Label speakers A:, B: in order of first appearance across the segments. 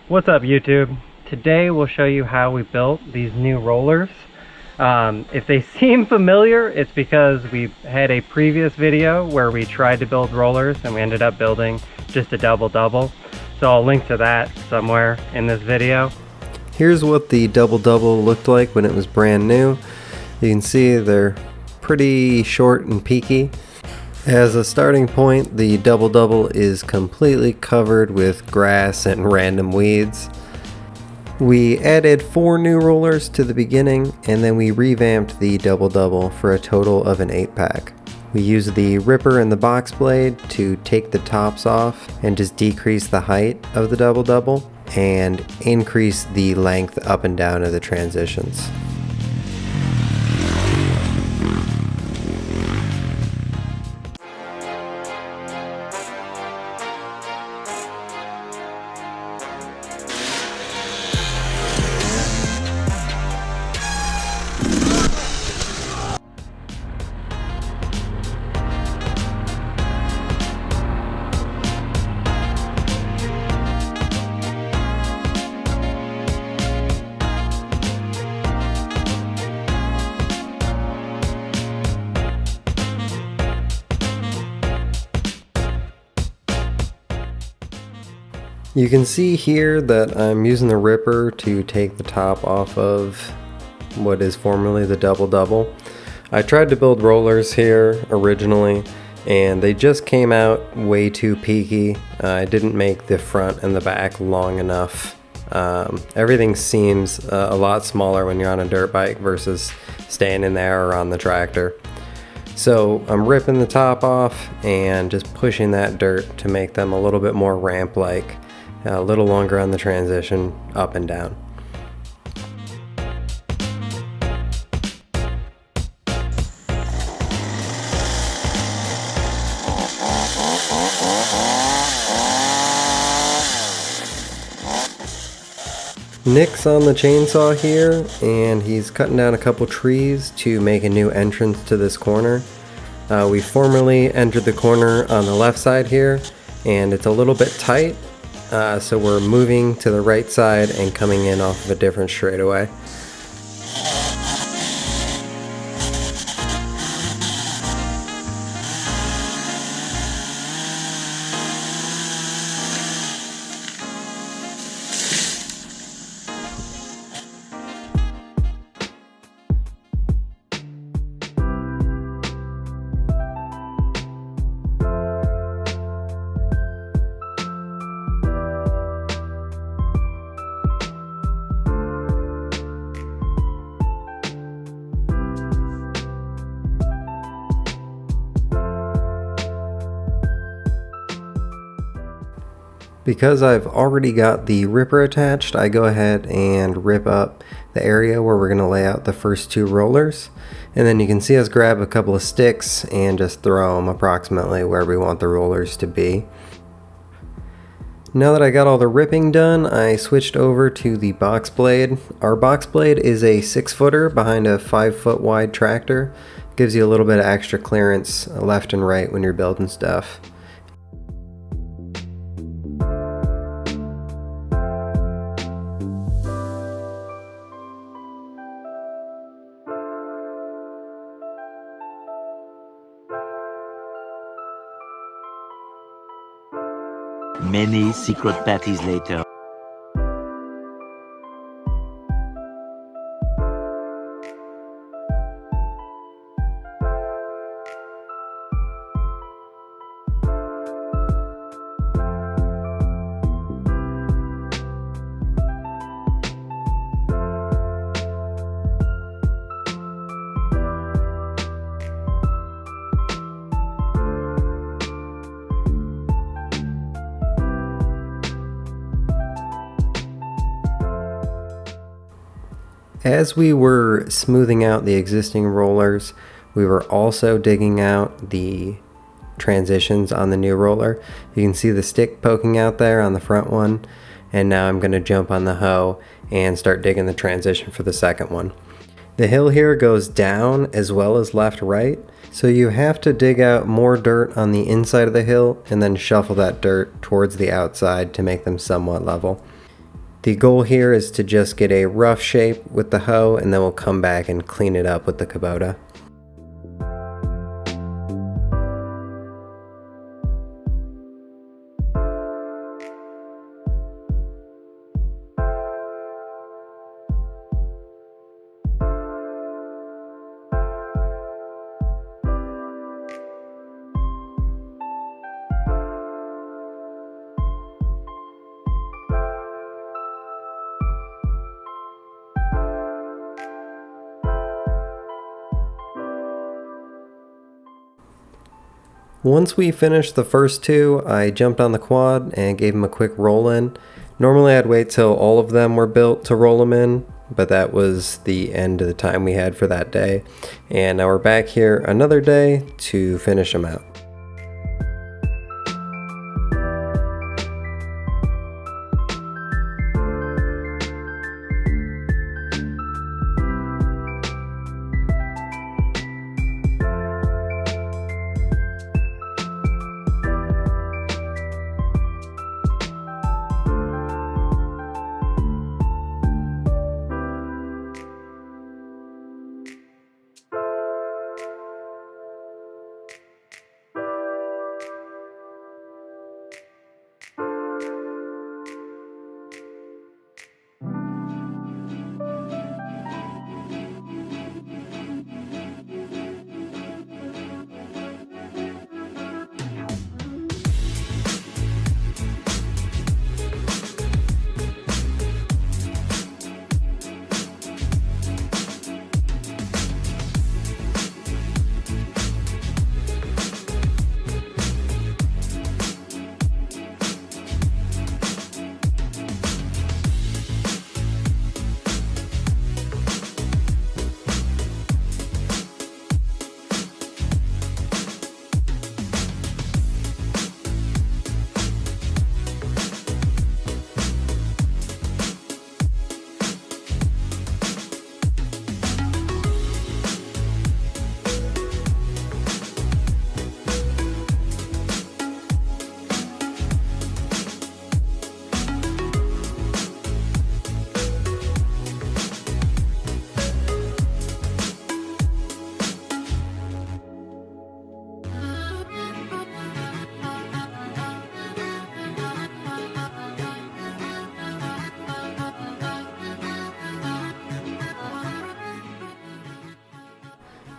A: What's up, YouTube? Today we'll show you how we built these new rollers. If they seem familiar, it's because we had a previous video where we tried to build rollers and we ended up building just a double-double. So I'll link to that somewhere in this video.
B: Here's what the double-double looked like when it was brand new. You can see they're pretty short and peaky. As a starting point, the double-double is completely covered with grass and random weeds. We added 4 new rollers to the beginning, and then we revamped the double-double for a total of an 8-pack. We used the ripper and the box blade to take the tops off and just decrease the height of the double-double and increase the length up and down of the transitions. You can see here that I'm using the ripper to take the top off of what is formerly the double-double. I tried to build rollers here originally and they just came out way too peaky. I didn't make the front and the back long enough. Everything seems a lot smaller when you're on a dirt bike versus standing there or on the tractor. So I'm ripping the top off and just pushing that dirt to make them a little bit more ramp-like. A little longer on the transition up and down. Nick's on the chainsaw here and he's cutting down a couple trees to make a new entrance to this corner. We formerly entered the corner on the left side here and it's a little bit tight. So we're moving to the right side and coming in off of a different straightaway. Because I've already got the ripper attached, I go ahead and rip up the area where we're going to lay out the first 2 rollers. And then you can see us grab a couple of sticks and just throw them approximately where we want the rollers to be. Now that I got all the ripping done, I switched over to the box blade. Our box blade is a 6-footer behind a 5-foot wide tractor. Gives you a little bit of extra clearance left and right when you're building stuff.
C: Many secret parties later.
B: As we were smoothing out the existing rollers, we were also digging out the transitions on the new roller. You can see the stick poking out there on the front one, and now I'm going to jump on the hoe and start digging the transition for the second one. The hill here goes down as well as left-right, so you have to dig out more dirt on the inside of the hill and then shuffle that dirt towards the outside to make them somewhat level. The goal here is to just get a rough shape with the hoe, and then we'll come back and clean it up with the Kubota. Once we finished the first two, I jumped on the quad and gave them a quick roll in. Normally I'd wait till all of them were built to roll them in, but that was the end of the time we had for that day. And now we're back here another day to finish them out.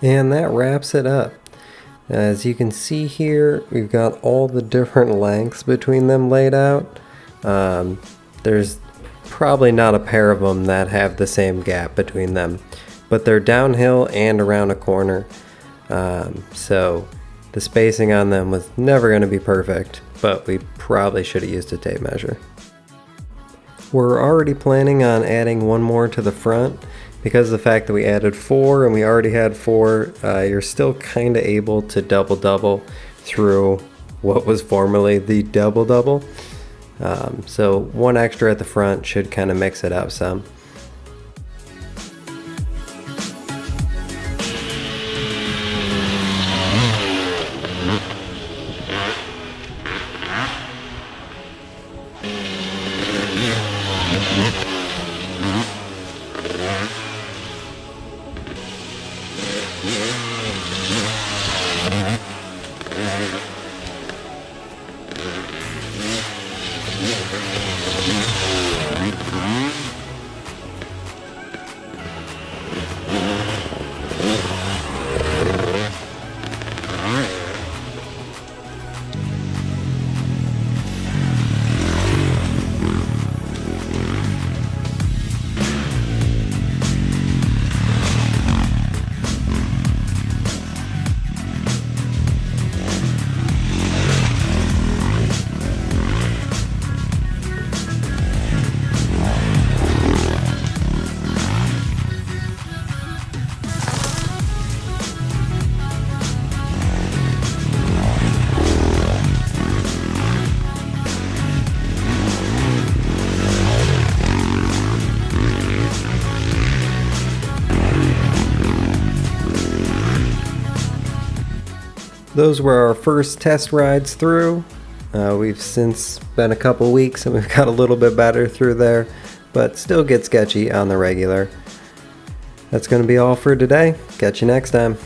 B: And that wraps it up. As you can see here, we've got all the different lengths between them laid out. There's probably not a pair of them that have the same gap between them, but they're downhill and around a corner. So the spacing on them was never going to be perfect, but we probably should have used a tape measure. We're already planning on adding one more to the front. Because of the fact that we added 4 and we already had 4, you're still kind of able to double through what was formerly the double. So one extra at the front should kind of mix it up some. Those were our first test rides through. We've since been a couple weeks and we've got a little bit better through there. but still get sketchy on the regular. That's going to be all for today. Catch you next time.